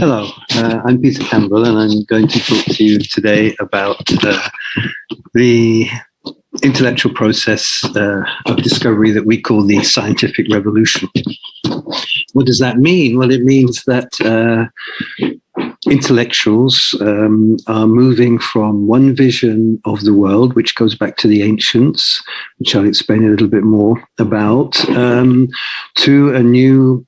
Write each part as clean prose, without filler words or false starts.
Hello, I'm Peter Campbell, and I'm going to talk to you today about the intellectual process of discovery that we call the scientific revolution. What does that mean? Well, it means that intellectuals are moving from one vision of the world, which goes back to the ancients, which I'll explain a little bit more about, to a new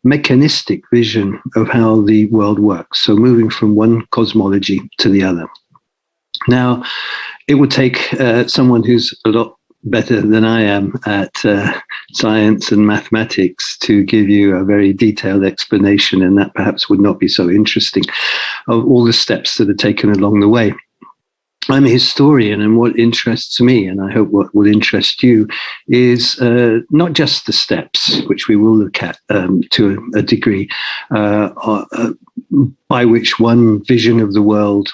mechanistic vision of how the world works. So moving from one cosmology to the other. Now, it would take someone who's a lot better than I am at science and mathematics to give you a very detailed explanation, and that perhaps would not be so interesting, of all the steps that are taken along the way. I'm a historian, and what interests me, and I hope what will interest you, is not just the steps, which we will look at to a degree, by which one vision of the world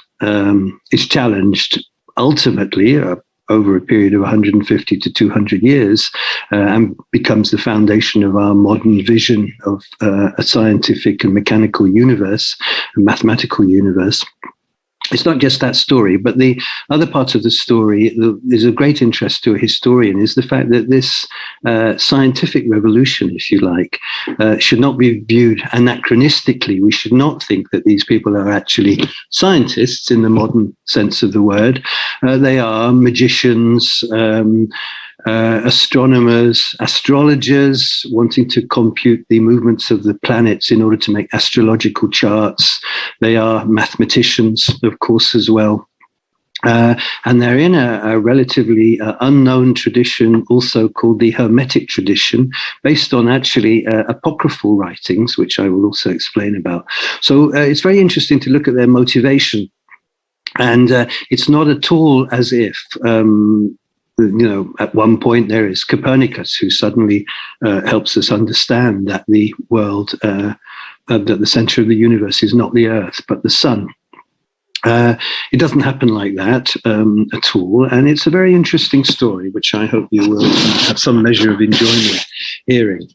is challenged ultimately over a period of 150 to 200 years and becomes the foundation of our modern vision of a scientific and mechanical universe, a mathematical universe. It's not just that story, but the other part of the story is of great interest to a historian, is the fact that this scientific revolution, if you like, should not be viewed anachronistically. We should not think that these people are actually scientists in the modern sense of the word. They are magicians, astronomers, astrologers, wanting to compute the movements of the planets in order to make astrological charts. They are mathematicians, of course, as well. And they're in a relatively unknown tradition, also called the Hermetic tradition, based on actually apocryphal writings, which I will also explain about. So it's very interesting to look at their motivation. And it's not at all as if at one point there is Copernicus, who suddenly helps us understand that the world, that the center of the universe is not the Earth, but the sun. It doesn't happen like that at all. And it's a very interesting story, which I hope you will have some measure of enjoyment hearing.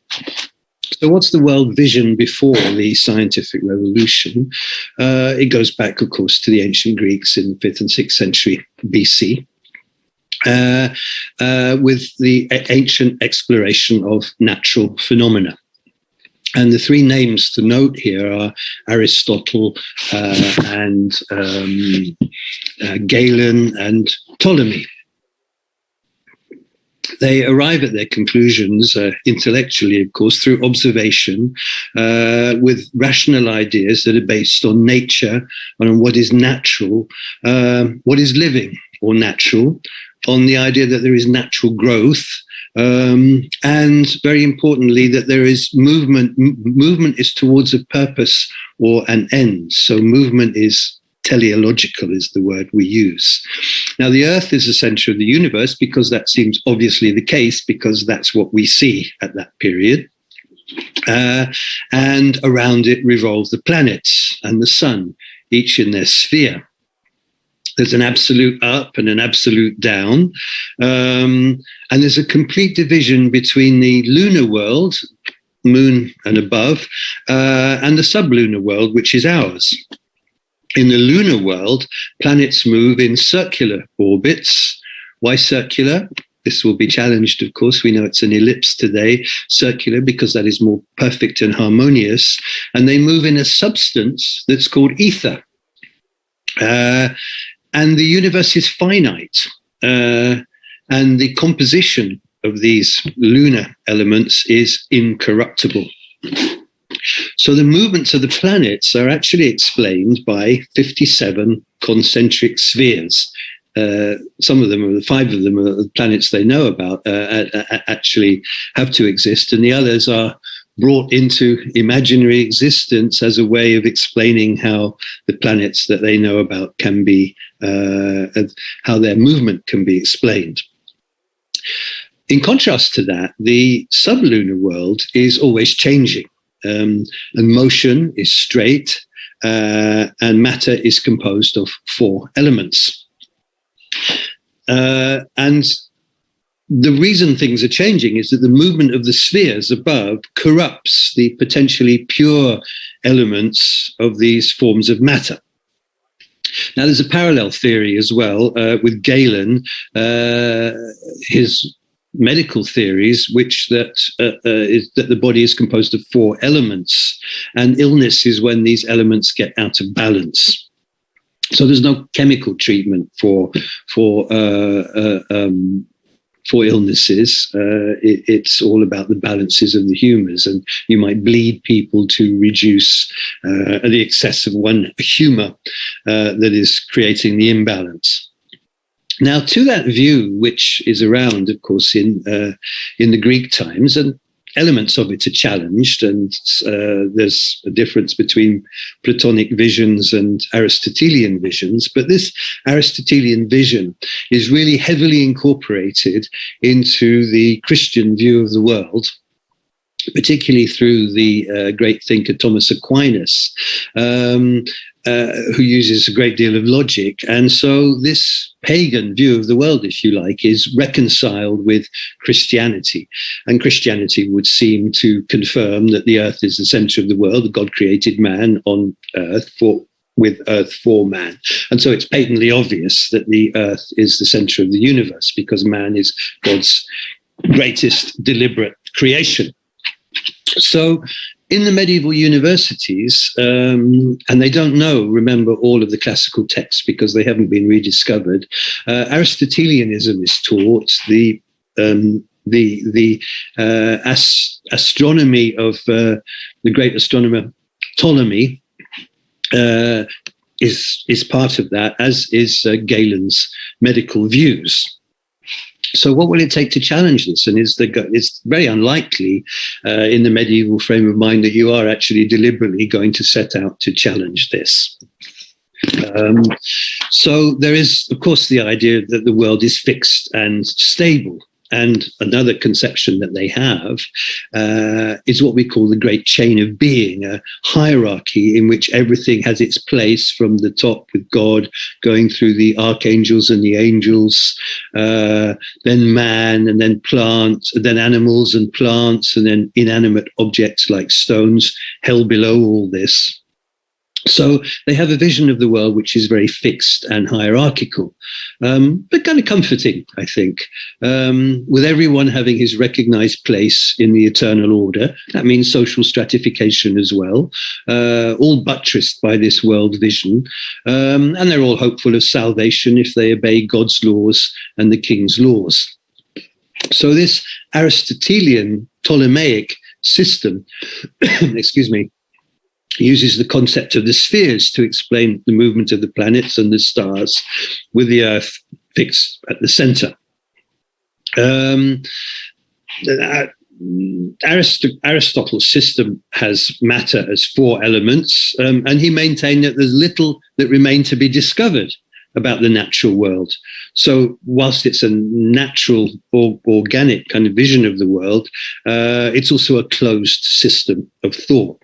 So what's the world vision before the scientific revolution? It goes back, of course, to the ancient Greeks in 5th and 6th century BC. With the ancient exploration of natural phenomena. And the three names to note here are Aristotle and Galen and Ptolemy. They arrive at their conclusions intellectually, of course, through observation, with rational ideas that are based on nature, on what is natural, what is living or natural, on the idea that there is natural growth, and very importantly, that there is movement. Movement is towards a purpose or an end. So movement is teleological, is the word we use. Now, the Earth is the center of the universe because that seems obviously the case, because that's what we see at that period. And around it revolve the planets and the sun, each in their sphere. There's an absolute up and an absolute down. And there's a complete division between the lunar world, moon and above, and the sublunar world, which is ours. In the lunar world, planets move in circular orbits. Why circular? This will be challenged, of course. We know it's an ellipse today, circular, because that is more perfect and harmonious. And they move in a substance that's called ether. And the universe is finite, and the composition of these lunar elements is incorruptible. So the movements of the planets are actually explained by 57 concentric spheres. Some of them, 5 of them, are the planets they know about, actually have to exist, and the others are brought into imaginary existence as a way of explaining how the planets that they know about can be, how their movement can be explained. In contrast to that, the sublunar world is always changing, and motion is straight, and matter is composed of 4 elements. And the reason things are changing is that the movement of the spheres above corrupts the potentially pure elements of these forms of matter. Now, there's a parallel theory as well with Galen, his medical theories, which is that the body is composed of 4 elements, and illness is when these elements get out of balance. So there's no chemical treatment for illnesses. It's all about the balances of the humours, and you might bleed people to reduce the excess of one humour that is creating the imbalance. Now, to that view, which is around, of course, in the Greek times, and elements of it are challenged, and there's a difference between Platonic visions and Aristotelian visions, but this Aristotelian vision is really heavily incorporated into the Christian view of the world, particularly through the great thinker Thomas Aquinas, who uses a great deal of logic. And so this pagan view of the world, if you like, is reconciled with Christianity. And Christianity would seem to confirm that the earth is the center of the world, that God created man on earth with earth for man. And so it's patently obvious that the earth is the center of the universe, because man is God's greatest deliberate creation. So in the medieval universities, and they don't remember all of the classical texts because they haven't been rediscovered, Aristotelianism is taught. The astronomy of the great astronomer Ptolemy is part of that, as is Galen's medical views. So what will it take to challenge this? And it's very unlikely in the medieval frame of mind that you are actually deliberately going to set out to challenge this. So there is, of course, the idea that the world is fixed and stable. And another conception that they have is what we call the great chain of being, a hierarchy in which everything has its place, from the top with God, going through the archangels and the angels, then man, and then plants, and then animals and plants, and then inanimate objects like stones, hell below all this. So they have a vision of the world which is very fixed and hierarchical, but kind of comforting, I think, with everyone having his recognized place in the eternal order. That means social stratification as well, all buttressed by this world vision. And they're all hopeful of salvation if they obey God's laws and the king's laws. So this Aristotelian Ptolemaic system, excuse me, uses the concept of the spheres to explain the movement of the planets and the stars, with the Earth fixed at the center. Aristotle's system has matter as 4 elements, and he maintained that there's little that remained to be discovered about the natural world. So whilst it's a natural or organic kind of vision of the world, it's also a closed system of thought.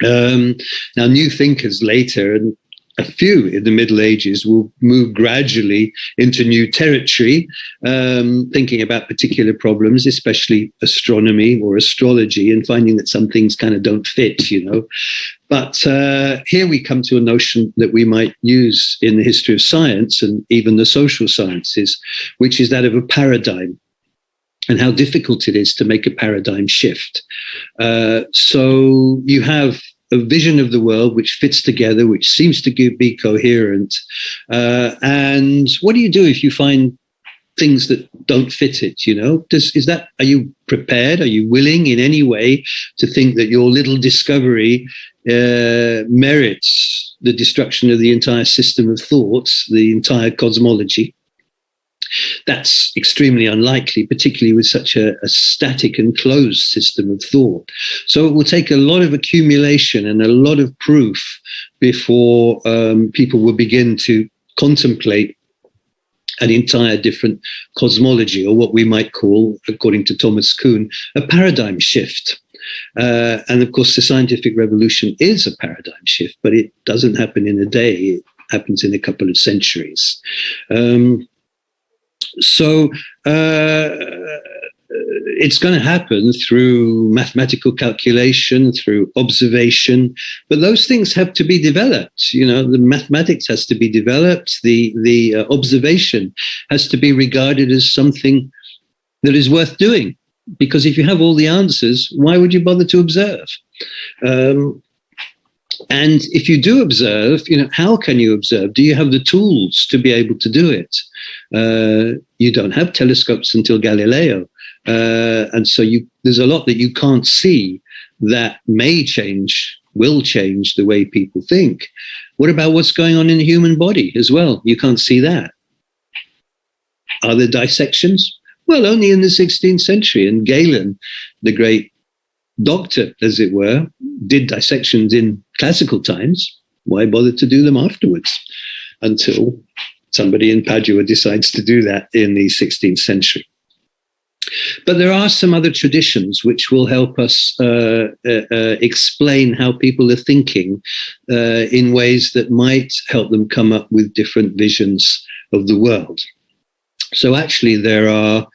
Now, new thinkers later, and a few in the Middle Ages, will move gradually into new territory, thinking about particular problems, especially astronomy or astrology, and finding that some things kind of don't fit, you know. But here we come to a notion that we might use in the history of science and even the social sciences, which is that of a paradigm, and how difficult it is to make a paradigm shift. So you have a vision of the world which fits together, which seems to be coherent. And what do you do if you find things that don't fit it? You know, are you prepared? Are you willing in any way to think that your little discovery merits the destruction of the entire system of thoughts, the entire cosmology? That's extremely unlikely, particularly with such a static and closed system of thought. So it will take a lot of accumulation and a lot of proof before people will begin to contemplate an entire different cosmology, or what we might call, according to Thomas Kuhn, a paradigm shift. And of course, the scientific revolution is a paradigm shift, but it doesn't happen in a day. It happens in a couple of centuries. So it's going to happen through mathematical calculation, through observation, but those things have to be developed. You know, the mathematics has to be developed. The observation has to be regarded as something that is worth doing. Because if you have all the answers, why would you bother to observe? And if you do observe, you know, how can you observe? Do you have the tools to be able to do it? You don't have telescopes until Galileo. And so there's a lot that you can't see that will change the way people think. What about what's going on in the human body as well? You can't see that. Are there dissections? Well, only in the 16th century. And Galen, the great doctor, as it were, did dissections in classical times. Why bother to do them afterwards? Until somebody in Padua decides to do that in the 16th century. But there are some other traditions which will help us explain how people are thinking in ways that might help them come up with different visions of the world. So actually there are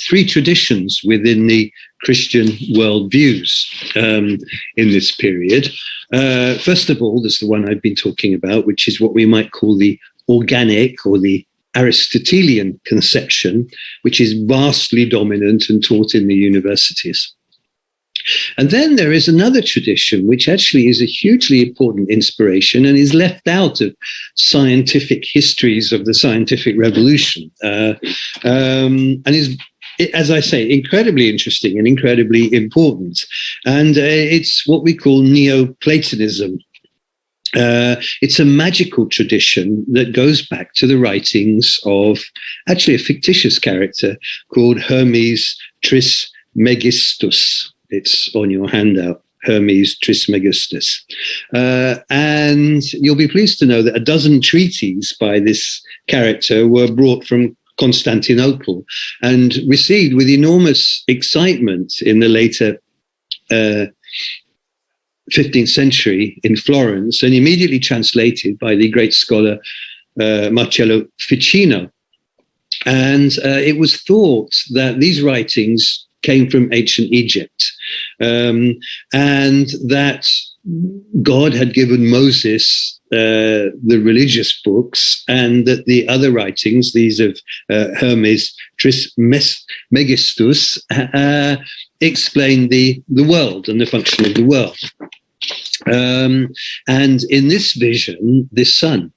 three traditions within the Christian worldviews in this period. First of all, there's the one I've been talking about, which is what we might call the organic or the Aristotelian conception, which is vastly dominant and taught in the universities. And then there is another tradition, which actually is a hugely important inspiration and is left out of scientific histories of the scientific revolution, and is, as I say, incredibly interesting and incredibly important. And it's what we call Neoplatonism. It's a magical tradition that goes back to the writings of actually a fictitious character called Hermes Trismegistus. It's on your handout, Hermes Trismegistus. And you'll be pleased to know that a dozen treaties by this character were brought from Constantinople and received with enormous excitement in the later 15th century in Florence, and immediately translated by the great scholar Marcello Ficino. And it was thought that these writings came from ancient Egypt, and that God had given Moses the religious books, and that the other writings, these of Hermes Trismegistus, explain the world and the function of the world. And in this vision, the sun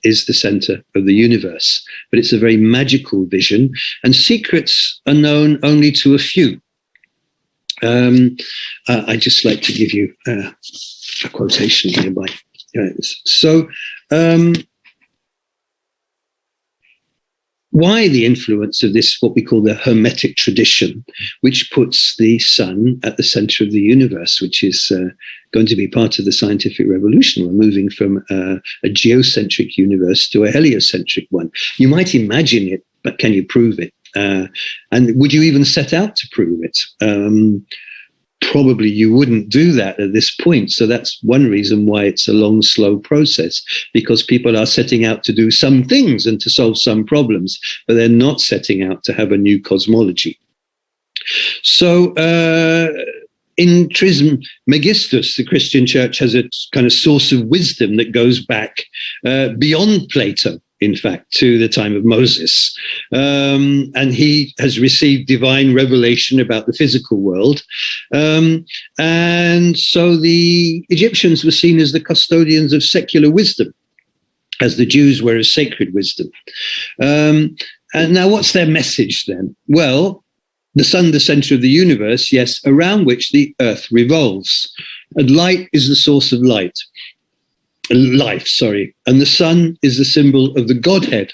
is the center of the universe, but it's a very magical vision, and secrets are known only to a few. I just like to give you a quotation here by so why the influence of this, what we call the Hermetic tradition, which puts the sun at the center of the universe, which is going to be part of the scientific revolution. We're moving from a geocentric universe to a heliocentric one. You might imagine it, but can you prove it? And would you even set out to prove it? Probably you wouldn't do that at this point. So that's one reason why it's a long, slow process, because people are setting out to do some things and to solve some problems, but they're not setting out to have a new cosmology. So in Trismegistus, the Christian church has a kind of source of wisdom that goes back beyond Plato, in fact, to the time of Moses. And he has received divine revelation about the physical world. And so the Egyptians were seen as the custodians of secular wisdom, as the Jews were as sacred wisdom. And now what's their message then? Well, the sun, the center of the universe, yes, around which the earth revolves. And light is the source of life, and the sun is the symbol of the Godhead.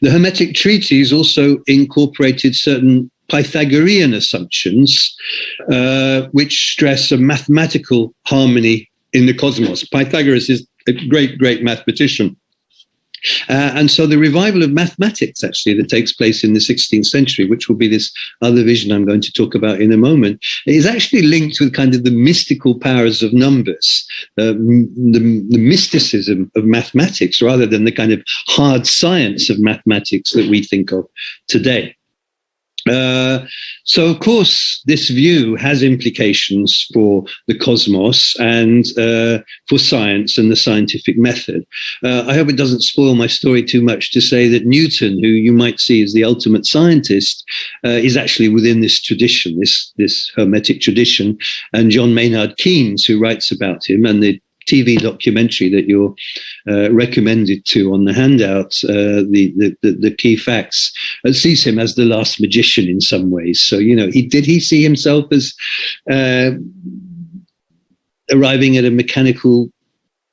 The Hermetic treatise also incorporated certain Pythagorean assumptions, which stress a mathematical harmony in the cosmos. Pythagoras is a great, great mathematician. And so the revival of mathematics, actually, that takes place in the 16th century, which will be this other vision I'm going to talk about in a moment, is actually linked with kind of the mystical powers of numbers, the mysticism of mathematics, rather than the kind of hard science of mathematics that we think of today. So, of course, this view has implications for the cosmos and for science and the scientific method. I hope it doesn't spoil my story too much to say that Newton, who you might see as the ultimate scientist, is actually within this tradition, this Hermetic tradition. And John Maynard Keynes, who writes about him, and the TV documentary that you're recommended to on the handout, the key facts, sees him as the last magician in some ways. So, did he see himself as arriving at a mechanical,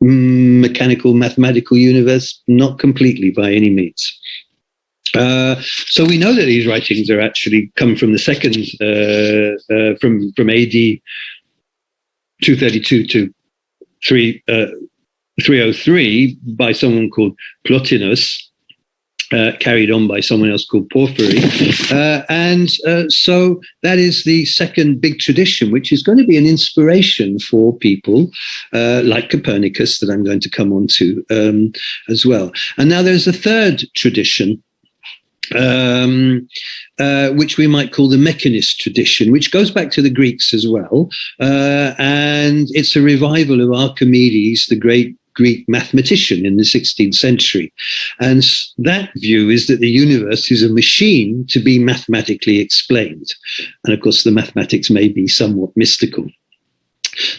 mathematical universe? Not completely, by any means. So we know that these writings are actually come from the second, from AD 232 to 303 by someone called Plotinus, carried on by someone else called Porphyry. So that is the second big tradition, which is going to be an inspiration for people like Copernicus that I'm going to come on to as well. And now there's a third tradition, which we might call the mechanist tradition, which goes back to the Greeks as well. And it's a revival of Archimedes, the great Greek mathematician in the 16th century. And that view is that the universe is a machine to be mathematically explained. And of course, the mathematics may be somewhat mystical.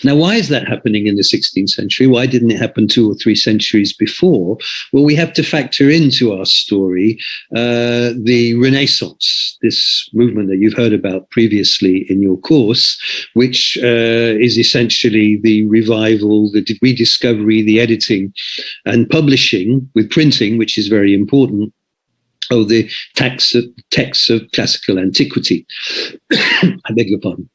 Now, why is that happening in the 16th century? Why didn't it happen 2 or 3 centuries before? Well, we have to factor into our story the Renaissance, this movement that you've heard about previously in your course, which is essentially the revival, the rediscovery, the editing and publishing with printing, which is very important, of the texts of classical antiquity. I beg your pardon.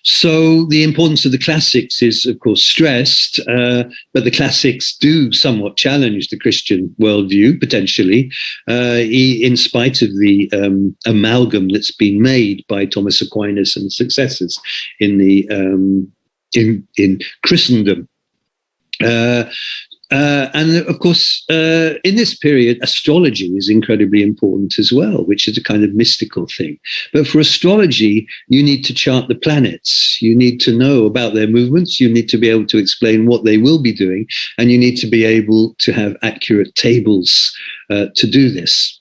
So the importance of the classics is, of course, stressed, but the classics do somewhat challenge the Christian worldview, potentially, in spite of the amalgam that's been made by Thomas Aquinas and successors in the in Christendom. And of course, in this period, astrology is incredibly important as well, which is a kind of mystical thing. But for astrology, you need to chart the planets. You need to know about their movements. You need to be able to explain what they will be doing. And you need to be able to have accurate tables to do this.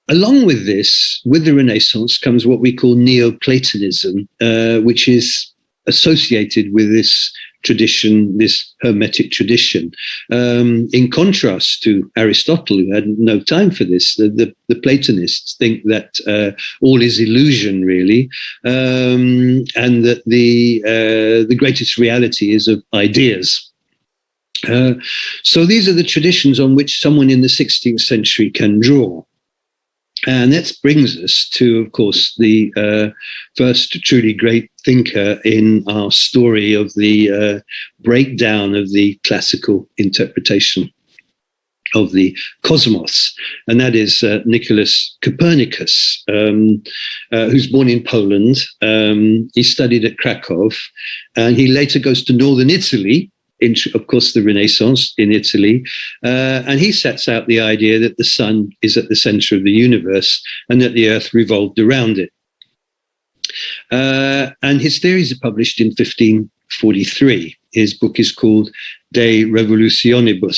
Along with this, with the Renaissance, comes what we call Neoplatonism, which is associated with this tradition, this Hermetic tradition. In contrast to Aristotle, who had no time for this, the Platonists think that all is illusion, really, and that the greatest reality is of ideas. So these are the traditions on which someone in the 16th century can draw. And that brings us to, of course, the first truly great thinker in our story of the breakdown of the classical interpretation of the cosmos. And that is Nicholas Copernicus, who's born in Poland. He studied at Krakow, and he later goes to northern Italy, of course, the Renaissance in Italy, and he sets out the idea that the sun is at the center of the universe and that the earth revolved around it. And his theories are published in 1543. His book is called De Revolutionibus,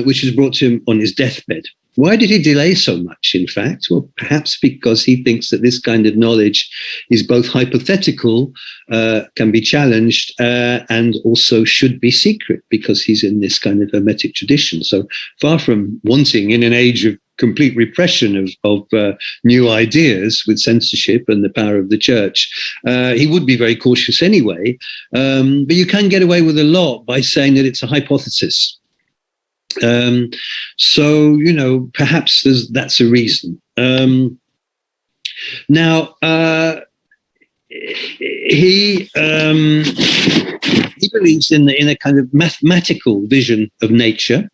which was brought to him on his deathbed. Why did he delay so much, in fact? Well, perhaps because he thinks that this kind of knowledge is both hypothetical, can be challenged, and also should be secret, because he's in this kind of Hermetic tradition. So far from wanting, in an age of complete repression of new ideas with censorship and the power of the church, he would be very cautious anyway. But you can get away with a lot by saying that it's a hypothesis. So, perhaps that's a reason. Now, he He believes in a kind of mathematical vision of nature.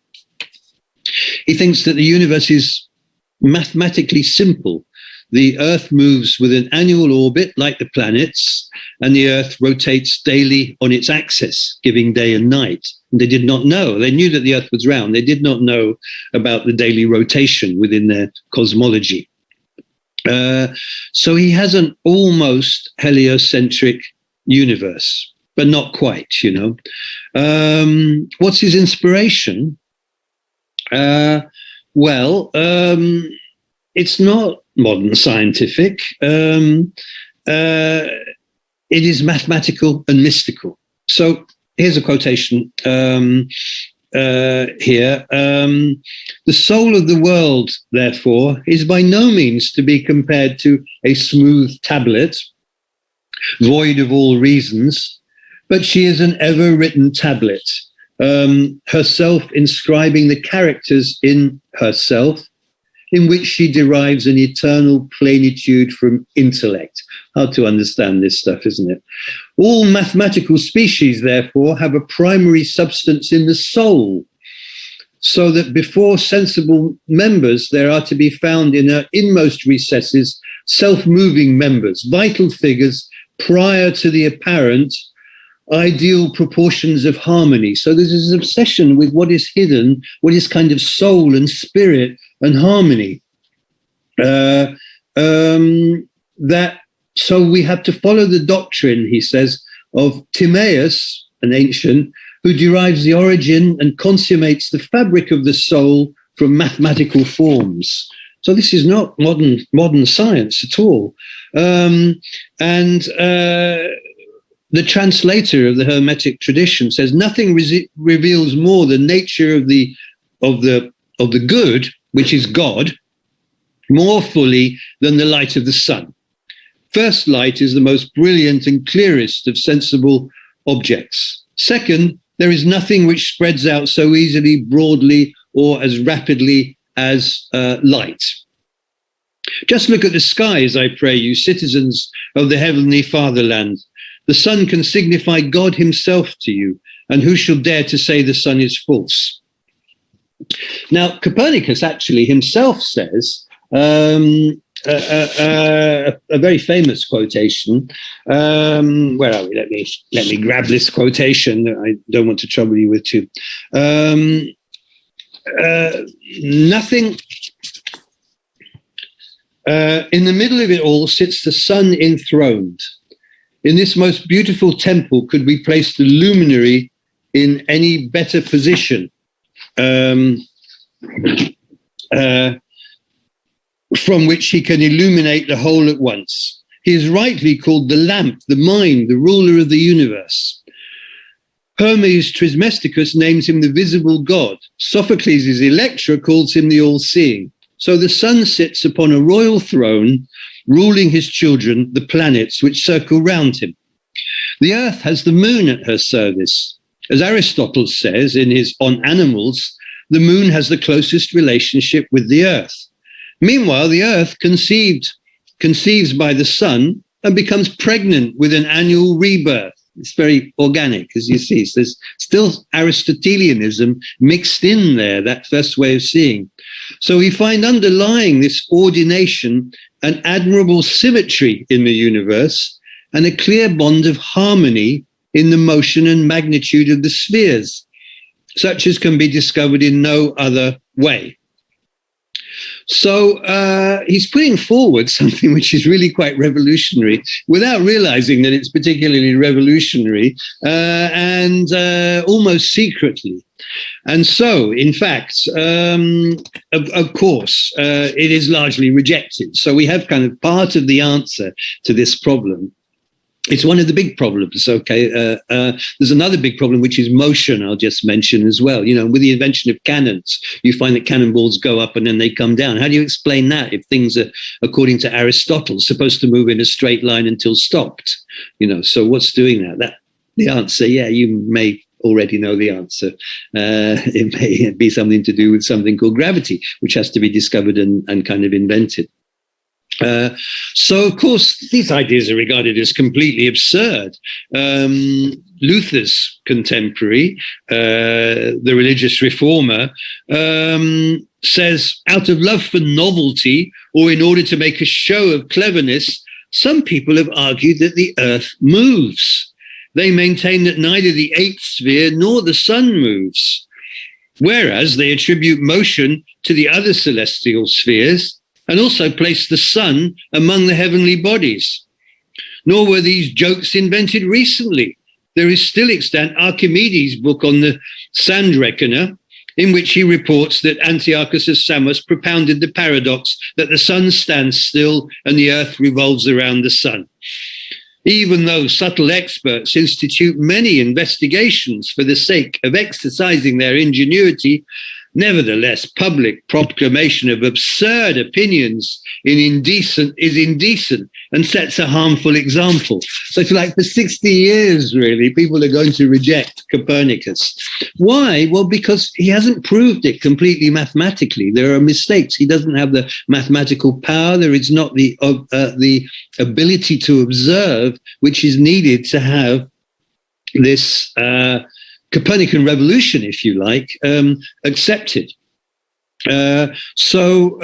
He thinks that the universe is mathematically simple. The Earth moves with an annual orbit like the planets, and the Earth rotates daily on its axis, giving day and night. And they did not know. They knew that the Earth was round. They did not know about the daily rotation within their cosmology. So he has an almost heliocentric universe, but not quite, you know. What's his inspiration? It's not modern scientific. It is mathematical and mystical. So here's a quotation here. The soul of the world, therefore, is by no means to be compared to a smooth tablet, void of all reasons, but she is an ever-written tablet, herself inscribing the characters in herself, in which she derives an eternal plenitude from intellect. Hard to understand this stuff, isn't it? All mathematical species, therefore, have a primary substance in the soul, so that before sensible members, there are to be found in her inmost recesses self-moving members, vital figures prior to the apparent ideal proportions of harmony. So there's this obsession with what is hidden, what is kind of soul and spirit and harmony. So we have to follow the doctrine, he says, of Timaeus, an ancient, who derives the origin and consummates the fabric of the soul from mathematical forms. So this is not modern science at all. The translator of the Hermetic tradition says nothing reveals more the nature of the good, which is God, more fully than the light of the sun. First light is the most brilliant and clearest of sensible objects. Second, there is nothing which spreads out so easily, broadly, or as rapidly as light. Just look at the skies, I pray you, citizens of the heavenly fatherland. The sun can signify God himself to you, and who shall dare to say the sun is false? Now, Copernicus actually himself says, a very famous quotation. Where are we? Let me grab this quotation. I don't want to trouble you with too. Nothing. In the middle of it all sits the sun enthroned. In this most beautiful temple could we place the luminary in any better position? From which he can illuminate the whole at once. He is rightly called the lamp, the mind, the ruler of the universe. Hermes Trismegistus names him the visible God. Sophocles' Electra calls him the all-seeing. So the sun sits upon a royal throne, ruling his children, the planets, which circle round him. The earth has the moon at her service. As Aristotle says in his On Animals, the moon has the closest relationship with the earth. Meanwhile, the earth conceives by the sun and becomes pregnant with an annual rebirth. It's very organic, as you see. So there's still Aristotelianism mixed in there, that first way of seeing. So we find underlying this ordination an admirable symmetry in the universe and a clear bond of harmony in the motion and magnitude of the spheres, such as can be discovered in no other way. So he's putting forward something which is really quite revolutionary without realizing that it's particularly revolutionary and almost secretly. And so, in fact, of course, it is largely rejected. So we have kind of part of the answer to this problem. It's one of the big problems, okay? There's another big problem, which is motion, I'll just mention as well. You know, with the invention of cannons, you find that cannonballs go up and then they come down. How do you explain that if things are, according to Aristotle, supposed to move in a straight line until stopped? You know, so what's doing that? The answer, yeah, you may already know the answer. It may be something to do with something called gravity, which has to be discovered and kind of invented. So, of course, these ideas are regarded as completely absurd. Luther's contemporary, the religious reformer, says, out of love for novelty or in order to make a show of cleverness, some people have argued that the earth moves. They maintain that neither the eighth sphere nor the sun moves, whereas they attribute motion to the other celestial spheres and also place the sun among the heavenly bodies. Nor were these jokes invented recently. There is still extant Archimedes' book on the sand reckoner, in which he reports that Antiochus of Samos propounded the paradox that the sun stands still and the earth revolves around the sun. Even though subtle experts institute many investigations for the sake of exercising their ingenuity, nevertheless, public proclamation of absurd opinions is indecent and sets a harmful example. So if you like, for 60 years, really, people are going to reject Copernicus. Why? Well, because he hasn't proved it completely mathematically. There are mistakes. He doesn't have the mathematical power. There is not the ability to observe, which is needed to have this Copernican revolution, if you like, accepted. So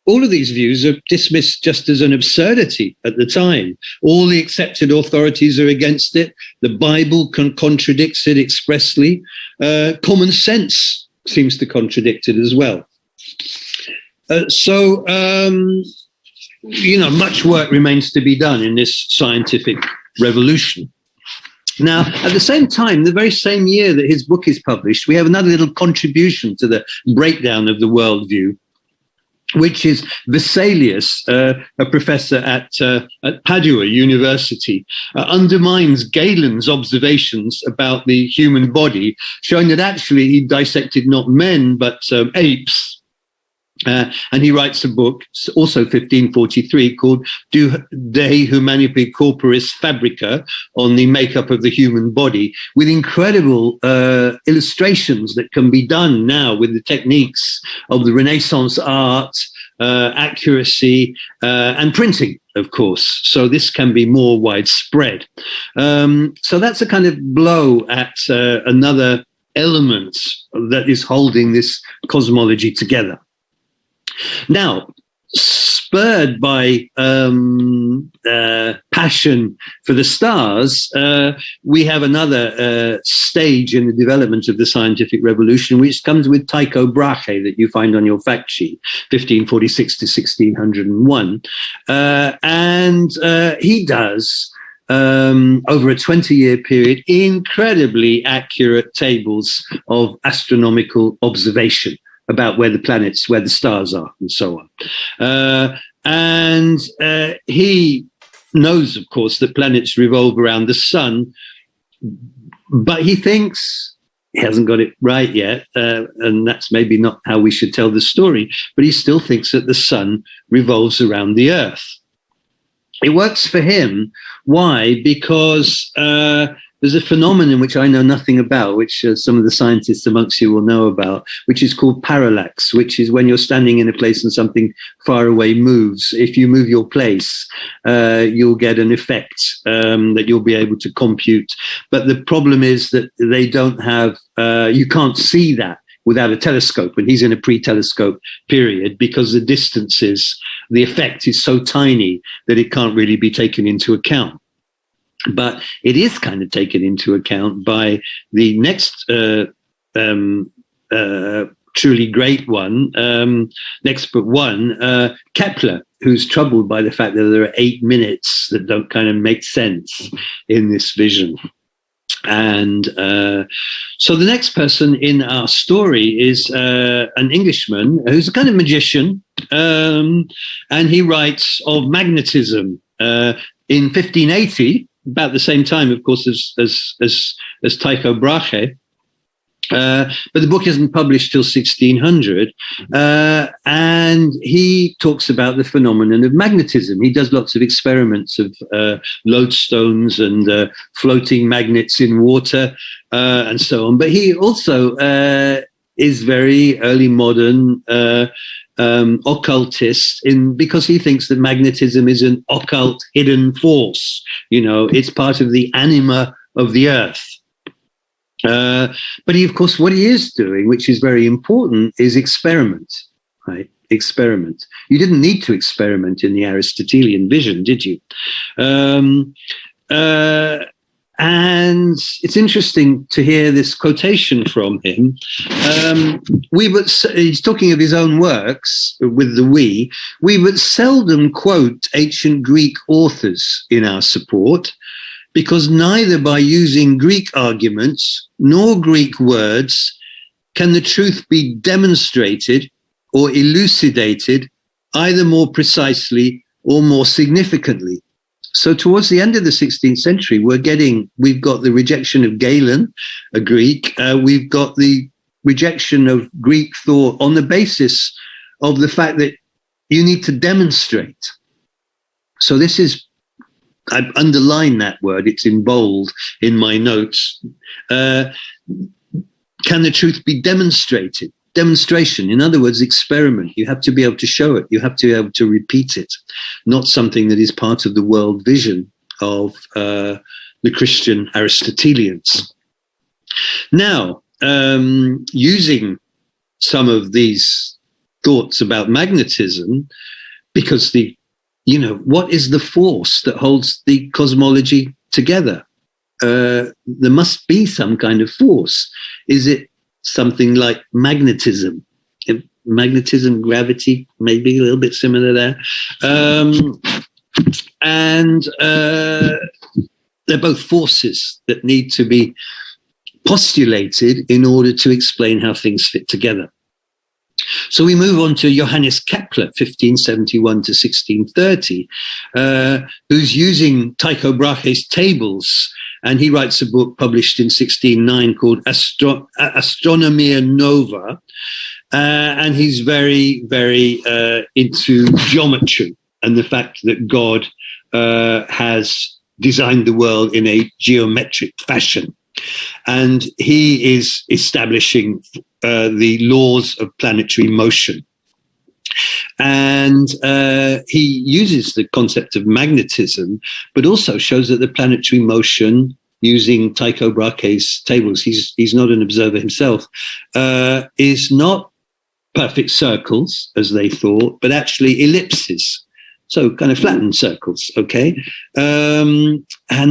all of these views are dismissed just as an absurdity at the time. All the accepted authorities are against it. The Bible contradicts it expressly. Common sense seems to contradict it as well. So much work remains to be done in this scientific revolution. Now, at the same time, the very same year that his book is published, we have another little contribution to the breakdown of the worldview, which is Vesalius, a professor at Padua University, undermines Galen's observations about the human body, showing that actually he dissected not men, but apes. And he writes a book, also 1543, called De Humanipi Corporis Fabrica, on the makeup of the human body, with incredible illustrations that can be done now with the techniques of the Renaissance art, accuracy, and printing, of course. So this can be more widespread. So that's a kind of blow at another element that is holding this cosmology together. Now, spurred by passion for the stars, we have another stage in the development of the scientific revolution, which comes with Tycho Brahe that you find on your fact sheet, 1546 to 1601. And he does, over a 20-year period, incredibly accurate tables of astronomical observation about where the planets, where the stars are, and so on. And he knows, of course, that planets revolve around the sun, but he thinks he hasn't got it right yet, and that's maybe not how we should tell the story, but he still thinks that the sun revolves around the earth. It works for him. Why? Because there's a phenomenon which I know nothing about, which some of the scientists amongst you will know about, which is called parallax, which is when you're standing in a place and something far away moves. If you move your place, you'll get an effect that you'll be able to compute. But the problem is that they don't have, you can't see that without a telescope, and he's in a pre-telescope period because the distances, the effect is so tiny that it can't really be taken into account. But it is kind of taken into account by the next truly great one, next but one, Kepler, who's troubled by the fact that there are 8 minutes that don't kind of make sense in this vision. And so the next person in our story is an Englishman who's a kind of magician, and he writes of magnetism in 1580, about the same time, of course, as Tycho Brahe. But the book isn't published till 1600, and he talks about the phenomenon of magnetism. He does lots of experiments of lodestones and floating magnets in water and so on. But he also is very early modern occultist because he thinks that magnetism is an occult hidden force. It's part of the anima of the earth. But of course, what he is doing, which is very important, is experiment, right? Experiment. You didn't need to experiment in the Aristotelian vision, did you? And it's interesting to hear this quotation from him. He's talking of his own works with the we. We but seldom quote ancient Greek authors in our support, because neither by using Greek arguments nor Greek words can the truth be demonstrated or elucidated either more precisely or more significantly. So towards the end of the 16th century, we've got the rejection of Galen, a Greek. We've got the rejection of Greek thought on the basis of the fact that you need to demonstrate. So I've underlined that word. It's in bold in my notes. Can the truth be demonstrated? Demonstration, in other words, experiment. You have to be able to show it. You have to be able to repeat it, not something that is part of the world vision of the Christian Aristotelians. Now, using some of these thoughts about magnetism, because what is the force that holds the cosmology together? There must be some kind of force. Is it something like magnetism? Magnetism, gravity, maybe a little bit similar there. And they're both forces that need to be postulated in order to explain how things fit together. So we move on to Johannes Kepler, 1571 to 1630, who's using Tycho Brahe's tables, and he writes a book published in 1609 called Astronomia Nova, and he's very, very into geometry and the fact that God has designed the world in a geometric fashion. And he is establishing the laws of planetary motion. And he uses the concept of magnetism, but also shows that the planetary motion, using Tycho Brahe's tables, he's not an observer himself, is not perfect circles, as they thought, but actually ellipses. So kind of flattened circles, okay? And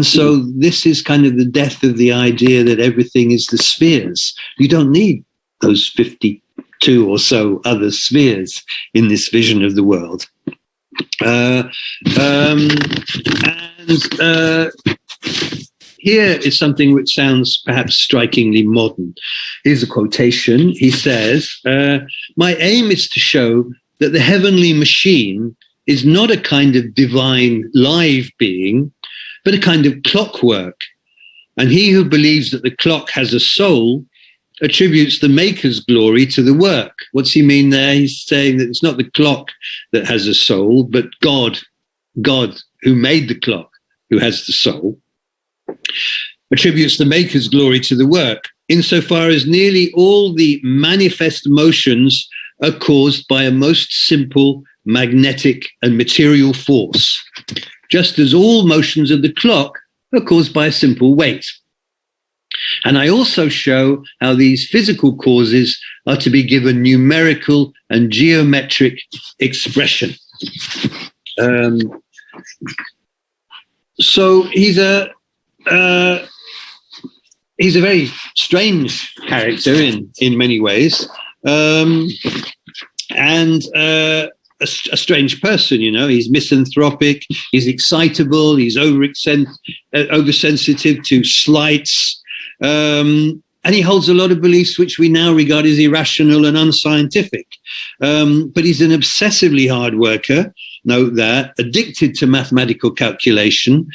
so this is kind of the death of the idea that everything is the spheres. You don't need those 52 or so other spheres in this vision of the world. Here is something which sounds perhaps strikingly modern. Here's a quotation. He says, "My aim is to show that the heavenly machine is not a kind of divine live being, but a kind of clockwork. And he who believes that the clock has a soul attributes the maker's glory to the work." What's he mean there? He's saying that it's not the clock that has a soul, but God who made the clock, who has the soul, attributes the maker's glory to the work, insofar as nearly all the manifest motions are caused by a most simple magnetic and material force, just as all motions of the clock are caused by a simple weight. And I also show how these physical causes are to be given numerical and geometric expression. So he's a very strange character in many ways, and a strange person. He's misanthropic, he's excitable, he's oversensitive to slights, and he holds a lot of beliefs which we now regard as irrational and unscientific. But he's an obsessively hard worker, note that, addicted to mathematical calculation,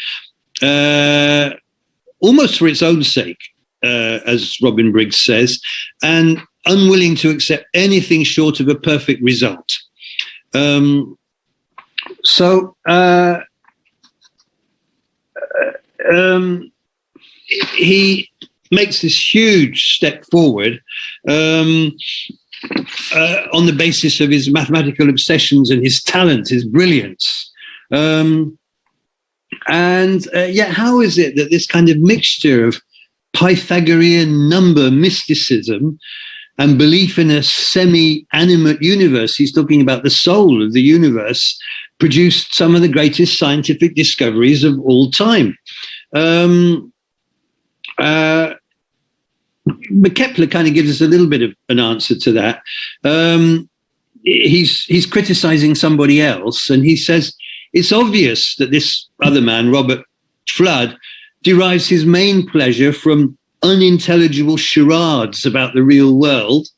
almost for its own sake, as Robin Briggs says, and unwilling to accept anything short of a perfect result. He makes this huge step forward on the basis of his mathematical obsessions and his talent, his brilliance. Yet how is it that this kind of mixture of Pythagorean number mysticism and belief in a semi-animate universe, he's talking about the soul of the universe, produced some of the greatest scientific discoveries of all time? But Kepler kind of gives us a little bit of an answer to that. He's criticizing somebody else, and he says it's obvious that this other man, Robert Flood, derives his main pleasure from unintelligible charades about the real world,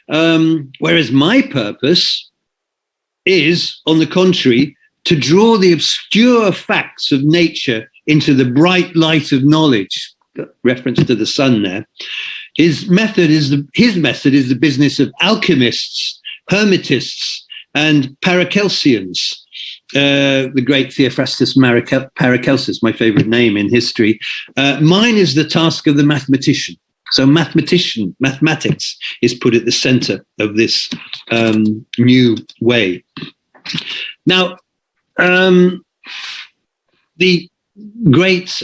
whereas my purpose is, on the contrary, to draw the obscure facts of nature into the bright light of knowledge. Reference to the sun there. His method is the business of alchemists, hermetists, and Paracelsians. The great Theophrastus Paracelsus, my favorite name in history. Mine is the task of the mathematician. So mathematics is put at the center of this new way. Now, the great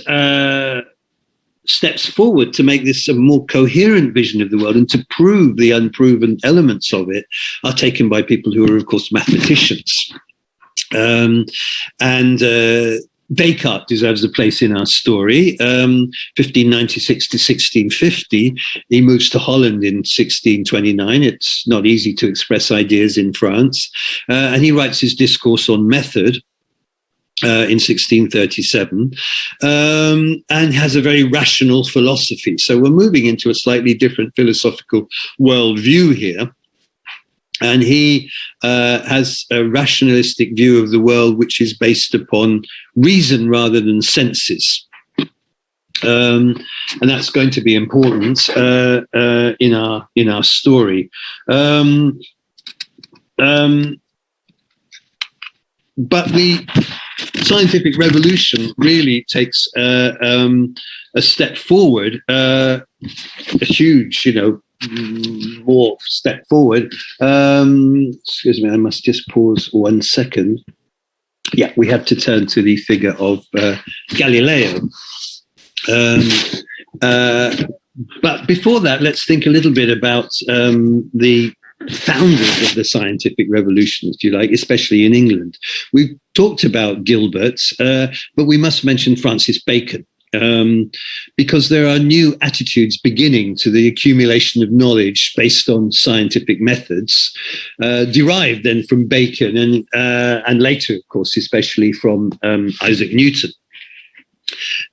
steps forward to make this a more coherent vision of the world and to prove the unproven elements of it are taken by people who are, of course, mathematicians. Descartes deserves a place in our story. 1596 to 1650, he moves to Holland in 1629. It's not easy to express ideas in France. And he writes his discourse on method in 1637, and has a very rational philosophy. So we're moving into a slightly different philosophical worldview here. And he has a rationalistic view of the world, which is based upon reason rather than senses. And that's going to be important in our story. But the scientific revolution really takes a step forward, a huge, more step forward. Excuse me, I must just pause 1 second. Yeah, we have to turn to the figure of Galileo. But before that, let's think a little bit about the founders of the scientific revolution, if you like, especially in England. We've talked about Gilbert, but we must mention Francis Bacon, because there are new attitudes beginning to the accumulation of knowledge based on scientific methods, derived then from Bacon and later, of course, especially from Isaac Newton.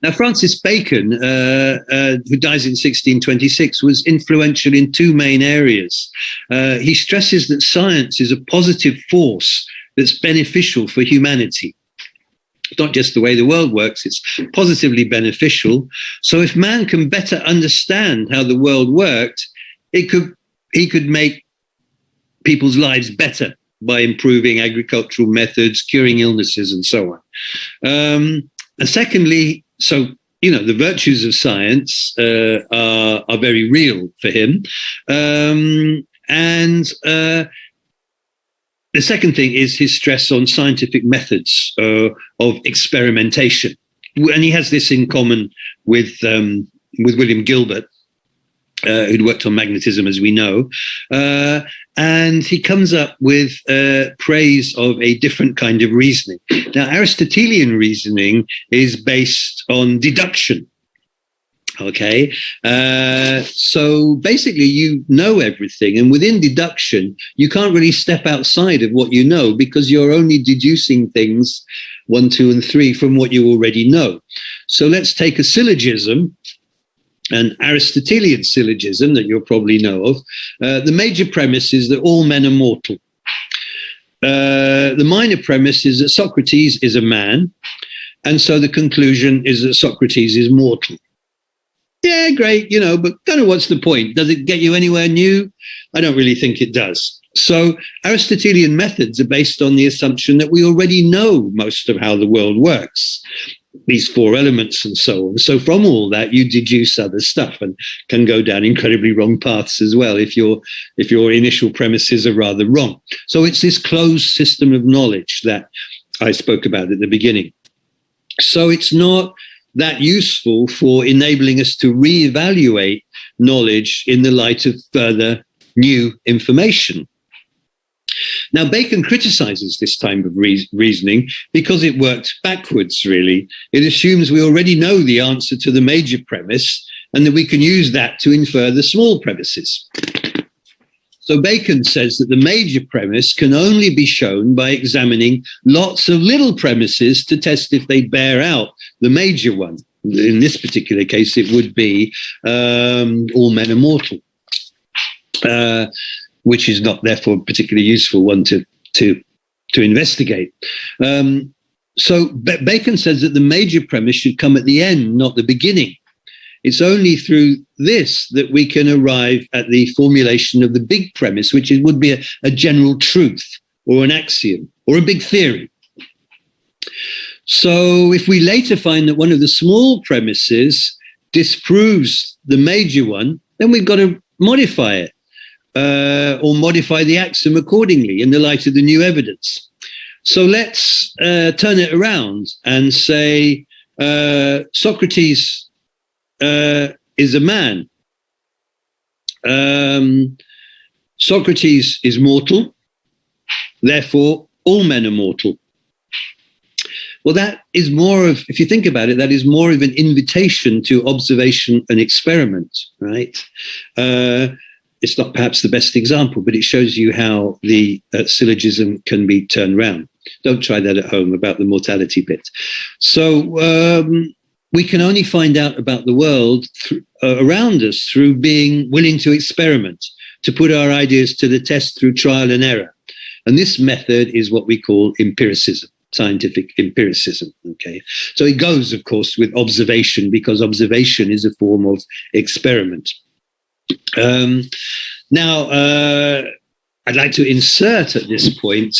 Now, Francis Bacon, who dies in 1626, was influential in two main areas. He stresses that science is a positive force that's beneficial for humanity. It's not just the way the world works, it's positively beneficial. So if man can better understand how the world worked, he could make people's lives better by improving agricultural methods, curing illnesses, and so on. And secondly, so, the virtues of science are very real for him. The second thing is his stress on scientific methods of experimentation. And he has this in common with William Gilbert, who'd worked on magnetism, as we know. And he comes up with praise of a different kind of reasoning. Now, Aristotelian reasoning is based on deduction. Okay, so basically you know everything, and within deduction, you can't really step outside of what you know because you're only deducing things 1, 2, and 3 from what you already know. So let's take a syllogism, an Aristotelian syllogism that you'll probably know of. The major premise is that all men are mortal. The minor premise is that Socrates is a man, and so the conclusion is that Socrates is mortal. Yeah, great, but kind of what's the point? Does it get you anywhere new? I don't really think it does. So Aristotelian methods are based on the assumption that we already know most of how the world works. these four elements and so on. So from all that, you deduce other stuff and can go down incredibly wrong paths as well if your initial premises are rather wrong. So it's this closed system of knowledge that I spoke about at the beginning. So it's not that useful for enabling us to reevaluate knowledge in the light of further new information. Now, Bacon criticizes this type of reasoning because it worked backwards, really. It assumes we already know the answer to the major premise and that we can use that to infer the small premises. So Bacon says that the major premise can only be shown by examining lots of little premises to test if they bear out the major one. In this particular case, it would be all men are mortal. Which is not therefore a particularly useful one to investigate. So Bacon says that the major premise should come at the end, not the beginning. It's only through this that we can arrive at the formulation of the big premise, which would be a general truth or an axiom or a big theory. So if we later find that one of the small premises disproves the major one, then we've got to modify it. Or modify the axiom accordingly in the light of the new evidence. So let's turn it around and say Socrates is a man. Socrates is mortal, therefore all men are mortal. Well, that is more of, if you think about it, that is more of an invitation to observation and experiment, right? It's not perhaps the best example, but it shows you how the syllogism can be turned round. Don't try that at home about the mortality bit. So we can only find out about the world around us through being willing to experiment, to put our ideas to the test through trial and error. And this method is what we call empiricism, scientific empiricism. Okay, so it goes, of course, with observation, because observation is a form of experiment. Now, I'd like to insert at this point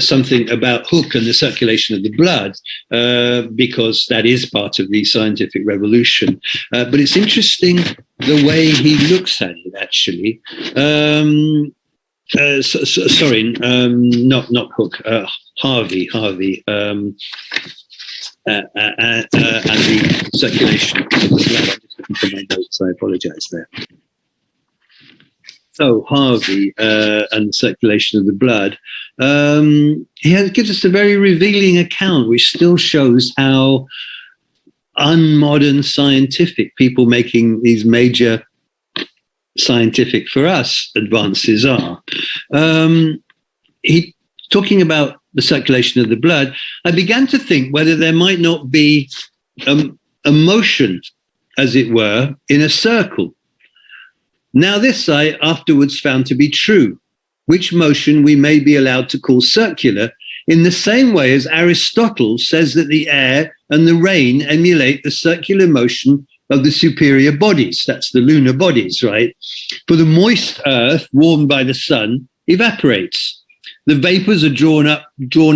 something about Hooke and the circulation of the blood, because that is part of the scientific revolution. But it's interesting the way he looks at it, actually. Not Hooke, Harvey, and the circulation of the blood. I'm just looking for my notes, I apologize there. So Harvey and the circulation of the blood, he gives us a very revealing account, which still shows how unmodern scientific people making these major scientific, for us, advances are. He talking about the circulation of the blood, I began to think whether there might not be a motion, as it were, in a circle. Now this I afterwards found to be true, which motion we may be allowed to call circular, in the same way as Aristotle says that the air and the rain emulate the circular motion of the superior bodies. That's the lunar bodies, right? For the moist earth, warmed by the sun, evaporates. The vapors are drawn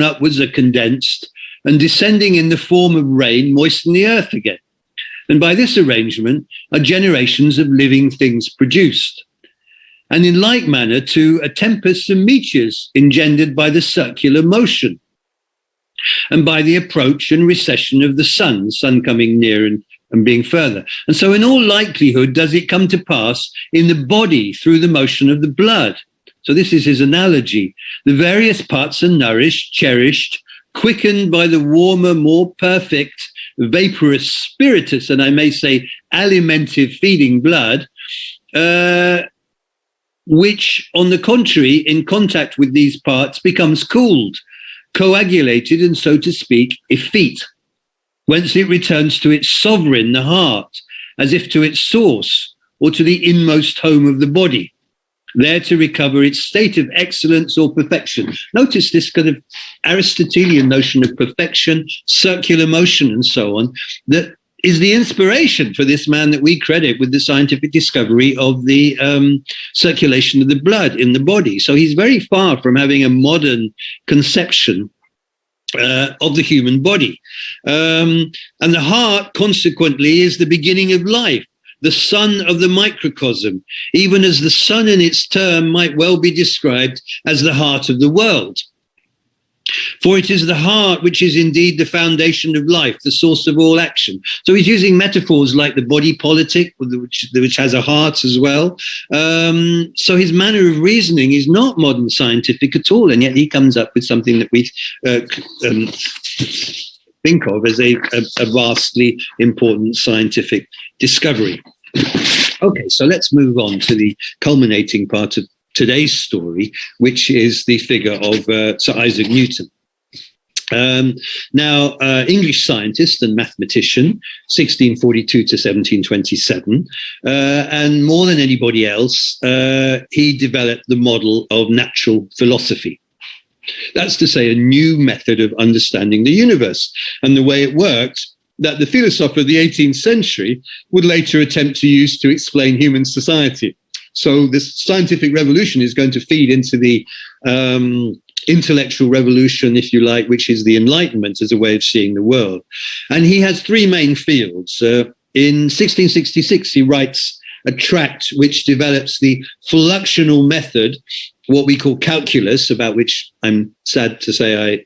upwards, are condensed, and descending in the form of rain, moisten the earth again. And by this arrangement are generations of living things produced. And in like manner, too, are tempests and meteors engendered by the circular motion, and by the approach and recession of the sun coming near and being further. And so in all likelihood does it come to pass in the body through the motion of the blood. So this is his analogy. The various parts are nourished, cherished, quickened by the warmer, more perfect, vaporous, spiritus, and I may say alimentive feeding blood, which, on the contrary, in contact with these parts, becomes cooled, coagulated, and, so to speak, effete, whence it returns to its sovereign, the heart, as if to its source, or to the inmost home of the body, there to recover its state of excellence or perfection. Notice this kind of Aristotelian notion of perfection, circular motion, and so on, that is the inspiration for this man that we credit with the scientific discovery of the circulation of the blood in the body. So he's very far from having a modern conception of the human body. And the heart, consequently, is the beginning of life, the sun of the microcosm, even as the sun in its term might well be described as the heart of the world. For it is the heart which is indeed the foundation of life, the source of all action. So he's using metaphors like the body politic, which has a heart as well. So his manner of reasoning is not modern scientific at all, and yet he comes up with something that we think of as a vastly important scientific discovery. Okay, so let's move on to the culminating part of today's story, which is the figure of Sir Isaac Newton. English scientist and mathematician, 1642 to 1727, and more than anybody else, he developed the model of natural philosophy. That's to say, a new method of understanding the universe and the way it worked that the philosopher of the 18th century would later attempt to use to explain human society. So this scientific revolution is going to feed into the intellectual revolution, if you like, which is the Enlightenment as a way of seeing the world. And he has three main fields. In 1666, he writes a tract which develops the fluxional method, what we call calculus, about which I'm sad to say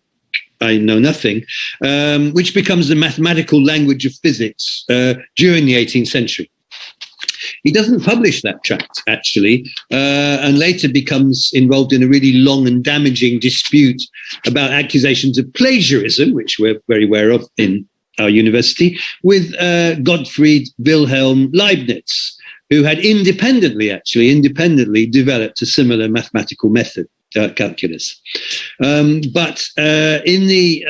I know nothing, which becomes the mathematical language of physics during the 18th century. He doesn't publish that tract, actually, and later becomes involved in a really long and damaging dispute about accusations of plagiarism, which we're very aware of in our university, with Gottfried Wilhelm Leibniz, who had independently developed a similar mathematical method, calculus. But in the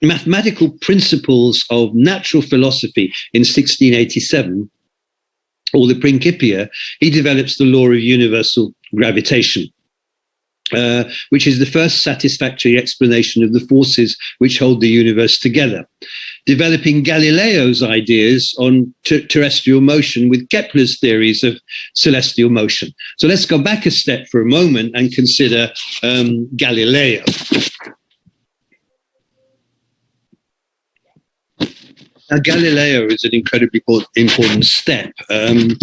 mathematical principles of natural philosophy in 1687, or the Principia, he develops the law of universal gravitation, which is the first satisfactory explanation of the forces which hold the universe together, developing Galileo's ideas on terrestrial motion with Kepler's theories of celestial motion. So let's go back a step for a moment and consider Galileo. Now, Galileo is an incredibly important step, and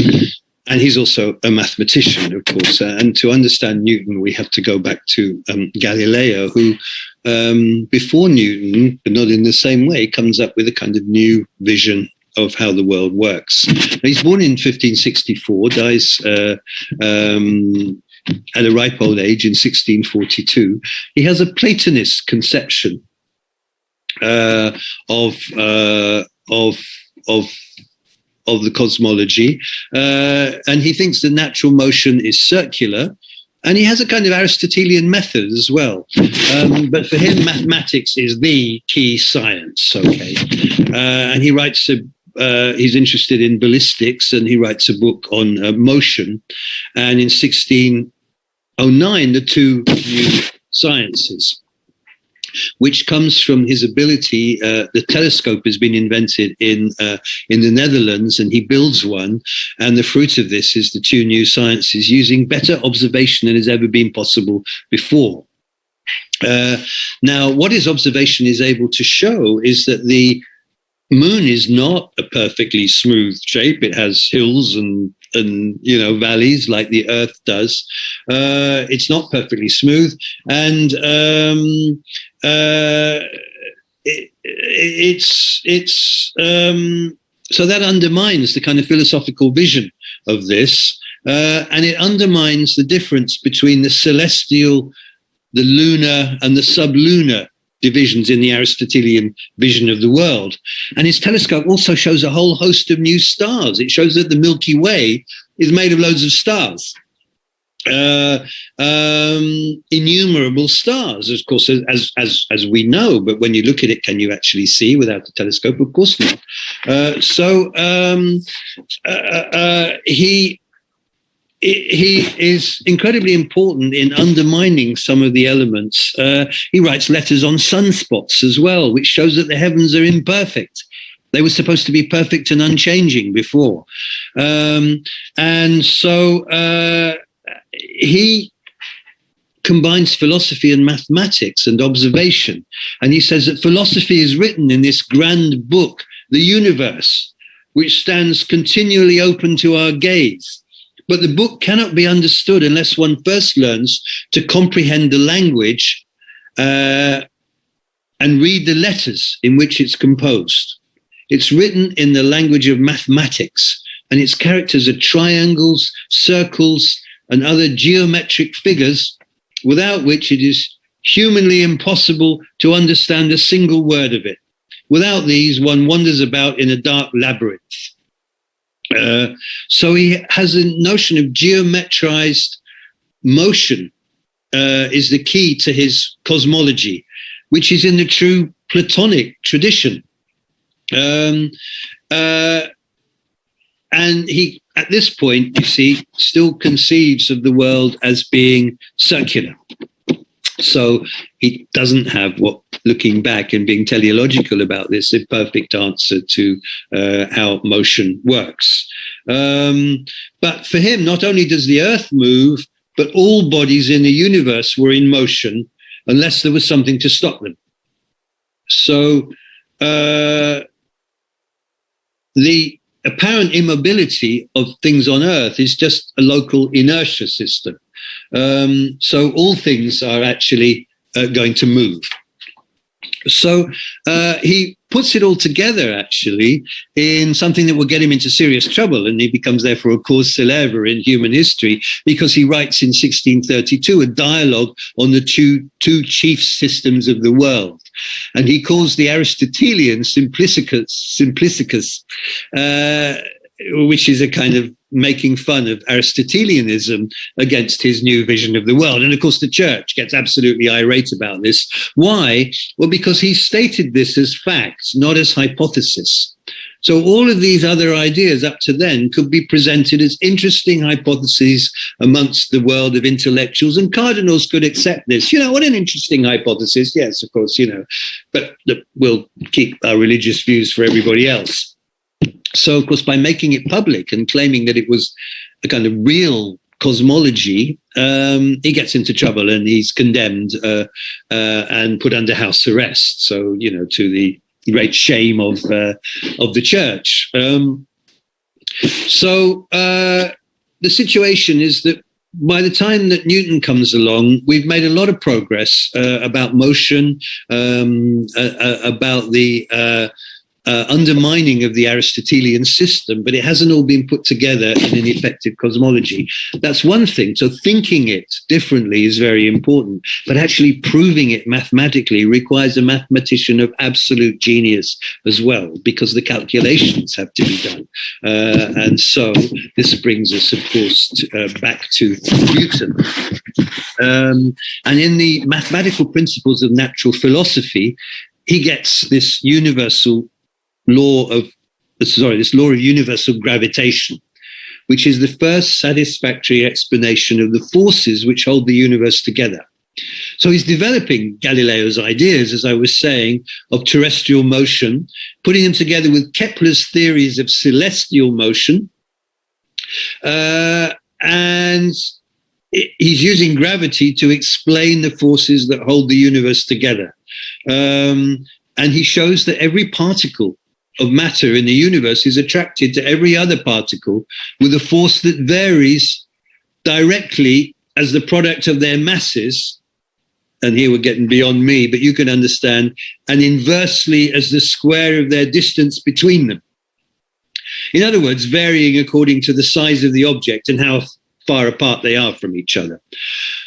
he's also a mathematician, of course. And to understand Newton, we have to go back to Galileo, who, before Newton, but not in the same way, comes up with a kind of new vision of how the world works. Now, he's born in 1564, dies at a ripe old age in 1642. He has a Platonist conception of the cosmology, and he thinks that natural motion is circular, and he has a kind of Aristotelian method as well. But for him, mathematics is the key science. Okay, and he writes he's interested in ballistics, and he writes a book on motion. And in 1609, the two new sciences, which comes from his ability. The telescope has been invented in the Netherlands, and he builds one. And the fruit of this is the two new sciences using better observation than has ever been possible before. Now, what his observation is able to show is that the moon is not a perfectly smooth shape. It has hills and valleys like the Earth does. It's not perfectly smooth, and so that undermines the kind of philosophical vision of this, and it undermines the difference between the celestial, the lunar, and the sublunar divisions in the Aristotelian vision of the world. And his telescope also shows a whole host of new stars. It shows that the Milky Way is made of loads of stars, innumerable stars, of course, as we know. But when you look at it, can you actually see without the telescope? Of course not. He is incredibly important in undermining some of the elements. He writes letters on sunspots as well, which shows that the heavens are imperfect. They were supposed to be perfect and unchanging before. And so he combines philosophy and mathematics and observation. And he says that philosophy is written in this grand book, the universe, which stands continually open to our gaze. But the book cannot be understood unless one first learns to comprehend the language and read the letters in which it's composed. It's written in the language of mathematics, and its characters are triangles, circles, and other geometric figures, without which it is humanly impossible to understand a single word of it. Without these, one wanders about in a dark labyrinth. So he has a notion of geometrized motion is the key to his cosmology, which is in the true Platonic tradition. And he, at this point, you see, still conceives of the world as being circular. So he doesn't have what, looking back and being teleological about this, a perfect answer to how motion works. But for him, not only does the earth move, but all bodies in the universe were in motion unless there was something to stop them. So the apparent immobility of things on earth is just a local inertia system. So all things are actually going to move. So he puts it all together, actually, in something that will get him into serious trouble, and he becomes, therefore, a cause célèbre in human history, because he writes in 1632 a dialogue on the two chief systems of the world. And he calls the Aristotelian simplicicus, which is a kind of making fun of Aristotelianism against his new vision of the world. And of course, the church gets absolutely irate about this. Why? Well, because he stated this as facts, not as hypothesis. So all of these other ideas up to then could be presented as interesting hypotheses amongst the world of intellectuals, and cardinals could accept this. You know, what an interesting hypothesis. Yes, of course, you know, but we'll keep our religious views for everybody else. So, of course, by making it public and claiming that it was a kind of real cosmology, he gets into trouble and he's condemned and put under house arrest. So, you know, to the great shame of the church. So the situation is that by the time that Newton comes along, we've made a lot of progress about motion, about the undermining of the Aristotelian system, but it hasn't all been put together in an effective cosmology. That's one thing. So thinking it differently is very important, but actually proving it mathematically requires a mathematician of absolute genius as well, because the calculations have to be done. And so this brings us, of course, back to Newton. And in the mathematical principles of natural philosophy, he gets this law of universal gravitation, which is the first satisfactory explanation of the forces which hold the universe together. So he's developing Galileo's ideas, as I was saying, of terrestrial motion, putting them together with Kepler's theories of celestial motion, and he's using gravity to explain the forces that hold the universe together. And he shows that every particle of matter in the universe is attracted to every other particle with a force that varies directly as the product of their masses. And here we're getting beyond me, but you can understand, and inversely as the square of their distance between them. In other words, varying according to the size of the object and how far apart they are from each other.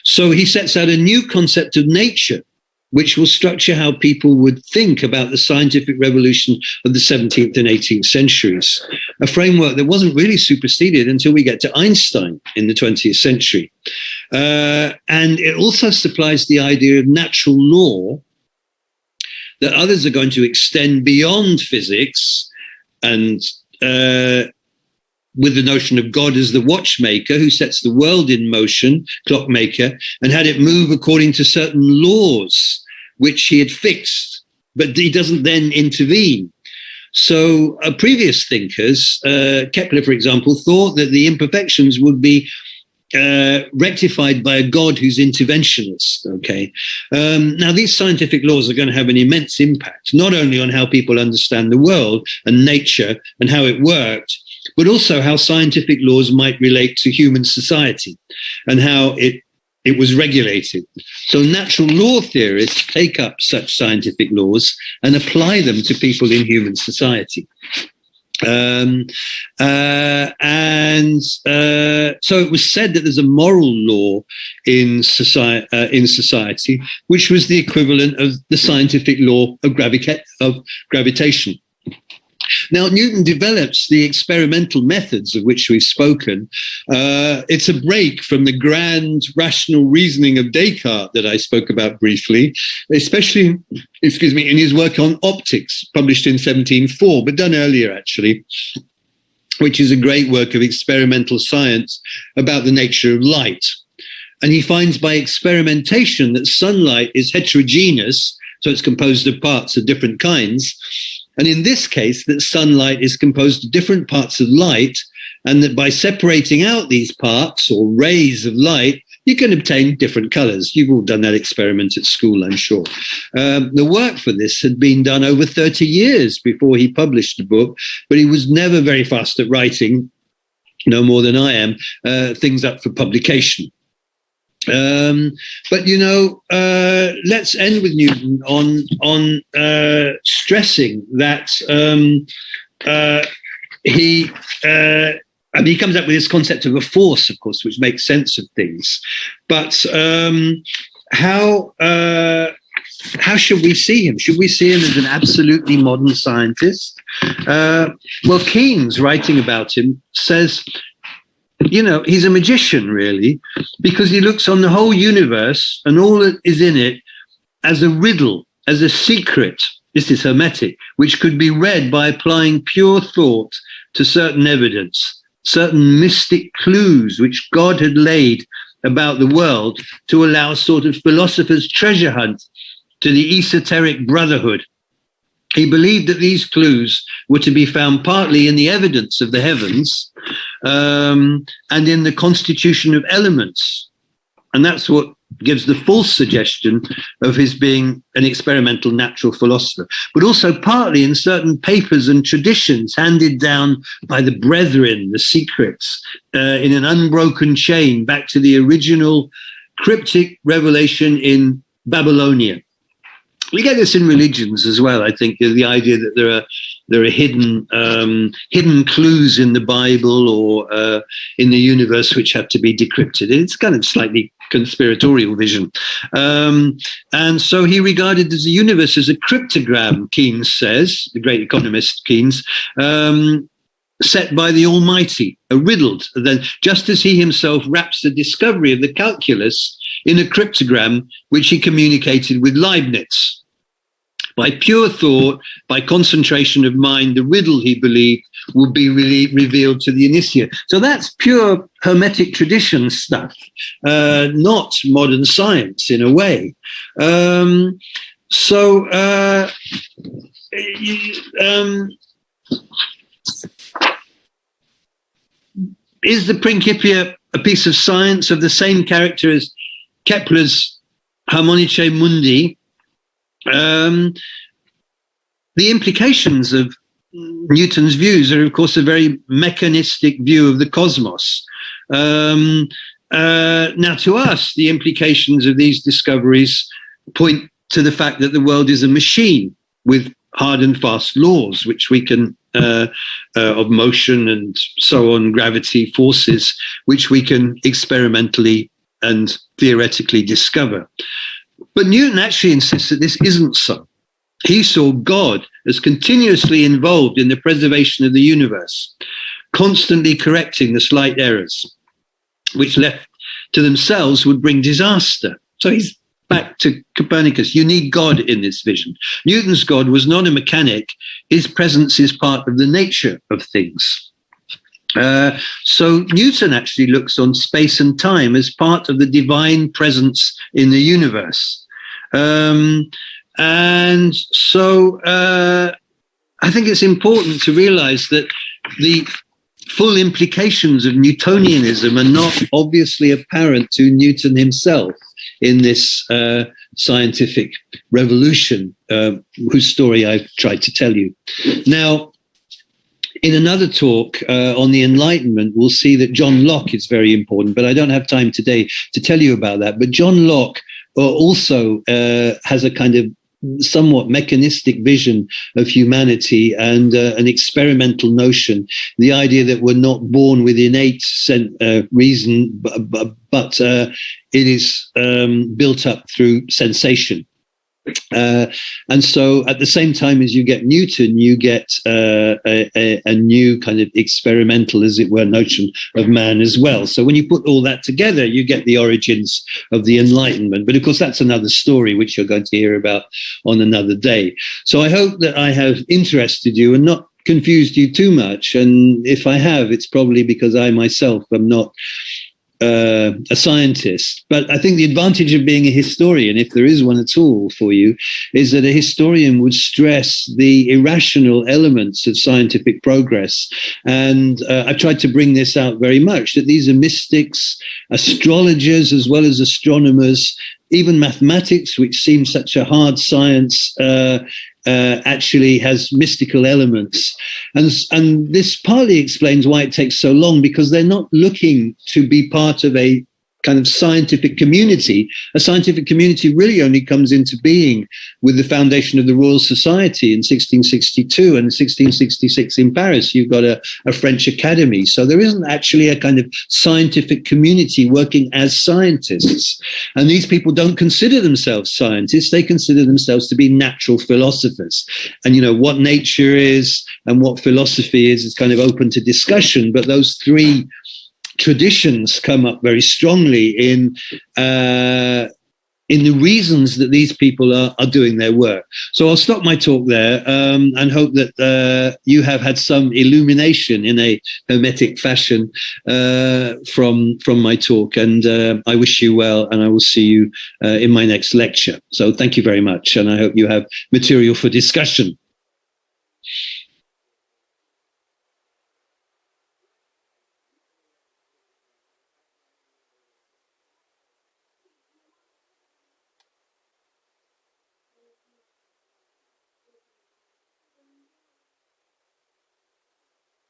So he sets out a new concept of nature, which will structure how people would think about the scientific revolution of the 17th and 18th centuries, a framework that wasn't really superseded until we get to Einstein in the 20th century. And it also supplies the idea of natural law that others are going to extend beyond physics, and with the notion of God as the watchmaker who sets the world in motion, clockmaker, and had it move according to certain laws which he had fixed, but he doesn't then intervene. So previous thinkers, Kepler, for example, thought that the imperfections would be rectified by a God who's interventionist. Okay. Now, these scientific laws are going to have an immense impact, not only on how people understand the world and nature and how it worked, but also how scientific laws might relate to human society and how it was regulated. So natural law theorists take up such scientific laws and apply them to people in human society. So it was said that there's a moral law in society, which was the equivalent of the scientific law of gravitation. Now, Newton develops the experimental methods of which we've spoken. It's a break from the grand rational reasoning of Descartes that I spoke about briefly, especially, in his work on optics, published in 1704, but done earlier, actually, which is a great work of experimental science about the nature of light. And he finds by experimentation that sunlight is heterogeneous, so it's composed of parts of different kinds. And in this case, that sunlight is composed of different parts of light, and that by separating out these parts or rays of light, you can obtain different colors. You've all done that experiment at school, I'm sure. The work for this had been done over 30 years before he published the book, but he was never very fast at writing, no more than I am, things up for publication. But let's end with Newton on stressing that he comes up with this concept of a force, of course, which makes sense of things. But how should we see him? Should we see him as an absolutely modern scientist? Well, Keynes, writing about him, says, he's a magician, really, because he looks on the whole universe and all that is in it as a riddle, as a secret. This is Hermetic, which could be read by applying pure thought to certain evidence, certain mystic clues which God had laid about the world to allow a sort of philosopher's treasure hunt to the esoteric brotherhood. He believed that these clues were to be found partly in the evidence of the heavens and in the constitution of elements. And that's what gives the false suggestion of his being an experimental natural philosopher, but also partly in certain papers and traditions handed down by the brethren, the secrets, in an unbroken chain back to the original cryptic revelation in Babylonia. We get this in religions as well. I think the idea that there are hidden clues in the Bible or in the universe which have to be decrypted. It's kind of slightly conspiratorial vision. And so he regarded the universe as a cryptogram, Keynes says, the great economist Keynes, set by the Almighty, a riddle. Then, just as he himself wraps the discovery of the calculus in a cryptogram which he communicated with Leibniz. By pure thought, by concentration of mind, the riddle, he believed, would be really revealed to the initiate. So that's pure Hermetic tradition stuff, not modern science in a way. Is the Principia a piece of science of the same character as Kepler's Harmonice Mundi? The implications of Newton's views are, of course, a very mechanistic view of the cosmos. Now, to us, the implications of these discoveries point to the fact that the world is a machine with hard and fast laws, which we can, of motion and so on, gravity forces, which we can experimentally and theoretically discover. But Newton actually insists that this isn't so. He saw God as continuously involved in the preservation of the universe, constantly correcting the slight errors, which left to themselves would bring disaster. So he's back to Copernicus. You need God in this vision. Newton's God was not a mechanic. His presence is part of the nature of things. So Newton actually looks on space and time as part of the divine presence in the universe. And so I think it's important to realize that the full implications of Newtonianism are not obviously apparent to Newton himself in this scientific revolution, whose story I've tried to tell you. Now, in another talk on the Enlightenment, we'll see that John Locke is very important, but I don't have time today to tell you about that. But John Locke also has a kind of somewhat mechanistic vision of humanity and an experimental notion, the idea that we're not born with innate reason, but it is built up through sensation. And so at the same time as you get Newton, you get a new kind of experimental, as it were, notion of man as well. So when you put all that together, you get the origins of the Enlightenment. But of course, that's another story, which you're going to hear about on another day. So I hope that I have interested you and not confused you too much. And if I have, it's probably because I myself am not a scientist. But I think the advantage of being a historian, if there is one at all for you, is that a historian would stress the irrational elements of scientific progress. And I've tried to bring this out very much, that these are mystics, astrologers, as well as astronomers, even mathematics, which seems such a hard science, actually has mystical elements. And this partly explains why it takes so long, because they're not looking to be part of a kind of scientific community. A scientific community really only comes into being with the foundation of the Royal Society in 1662, and 1666 in Paris, you've got a French Academy. So there isn't actually a kind of scientific community working as scientists. And these people don't consider themselves scientists. They consider themselves to be natural philosophers. And, you know, what nature is and what philosophy is kind of open to discussion. But those three traditions come up very strongly in the reasons that these people are doing their work. So I'll stop my talk there and hope that you have had some illumination in a hermetic fashion from my talk. And I wish you well, and I will see you in my next lecture. So thank you very much, and I hope you have material for discussion.